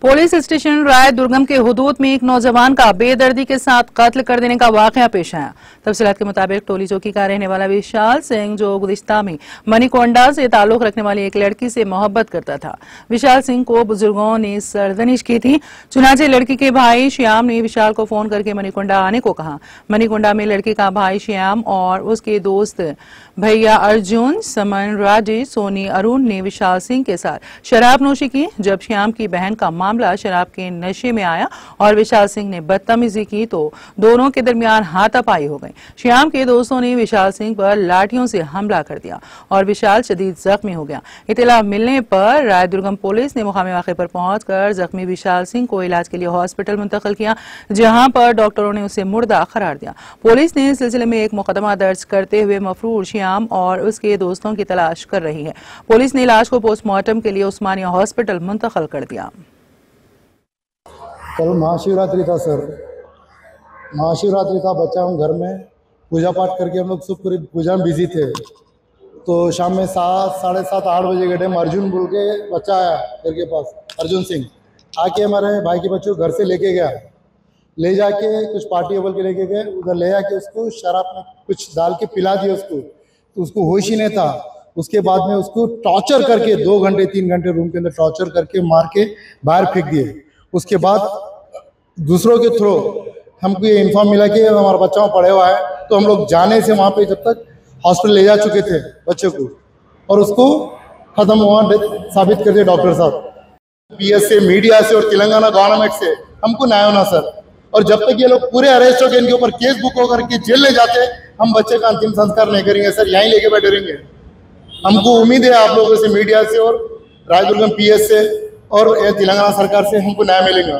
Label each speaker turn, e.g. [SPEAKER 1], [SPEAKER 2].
[SPEAKER 1] Police station राय दुर्गम के हुदूद में एक नौजवान का बेदर्दी के साथ कत्ल कर देने का वाकया पेश आया। तफसीलात के मुताबिक टोली चौकी का रहने वाला विशाल सिंह, जो गुज़िश्ता में मनीकोंडा से ताल्लुक रखने वाली एक लड़की से मोहब्बत करता था। विशाल सिंह को बुजुर्गों ने सरजनिश की थी। चुनाचे लड़की के भाई श्याम ने विशाल को फोन करके मनीकोंडा आने को कहा। मनीकोंडा में लड़की का भाई श्याम और उसके दोस्त भैया अर्जुन, समन, राजेश, सोनी, अरुण ने विशाल सिंह के साथ शराब नोशी की। जब श्याम की बहन का मामला शराब के नशे में आया और विशाल सिंह ने बदतमीजी की तो दोनों के दरमियान हाथापाई हो गई। श्याम के दोस्तों ने विशाल सिंह पर लाठियों से हमला कर दिया और विशाल शदीद जख्मी हो गया। इत्तला मिलने पर राय दुर्गम पुलिस ने मुकामी वाक़े पर पहुंचकर जख्मी विशाल सिंह को इलाज के लिए हॉस्पिटल मुंतकिल किया, जहां पर डॉक्टरों ने उसे मुर्दा करार दिया। पुलिस ने इस सिलसिले में एक मुकदमा दर्ज करते हुए मफरूर श्याम और उसके दोस्तों की तलाश कर रही है। पुलिस ने लाश को पोस्टमार्टम के लिए उस्मानिया हॉस्पिटल मुंतकिल कर दिया।
[SPEAKER 2] कल महाशिवरात्रि था सर, महाशिवरात्रि था। बच्चा हम घर में पूजा पाठ करके हम लोग सब पूरी पूजा में बिजी थे। तो शाम में 7, साढ़े 7, 8 बजे के टाइम अर्जुन बोल के बच्चा आया घर के पास, अर्जुन सिंह आके हमारे भाई के बच्चों को घर से लेके गया। ले जाके कुछ पार्टी बोल के लेके गए, उधर ले जाके उसको शराब में कुछ डाल के पिला दिया उसको, तो उसको होश ही नहीं था। उसके बाद में उसको टॉर्चर करके 2 घंटे 3 घंटे रूम के अंदर टॉर्चर करके मार के बाहर फेंक दिए। उसके बाद दूसरों के थ्रू हमको ये इन्फॉर्म मिला कि हमारा बच्चा पड़े हुआ है, तो हम लोग जाने से वहाँ पे जब तक हॉस्पिटल ले जा चुके थे बच्चे को, और उसको खत्म हुआ डेथ साबित कर दिया डॉक्टर साहब। पीएस से, मीडिया से और तेलंगाना गवर्नमेंट से हमको न्याय होना सर। और जब तक ये लोग पूरे अरेस्ट हो गए, इनके ऊपर केस बुक होकर के जेल ले जाते, हम बच्चे का अंतिम संस्कार नहीं करेंगे सर, यहीं लेके बैठे रहेंगे। हमको उम्मीद है आप लोगों से, मीडिया से और राय दुर्गम पीएस से और तेलंगाना सरकार से हमको न्याय मिलेगा।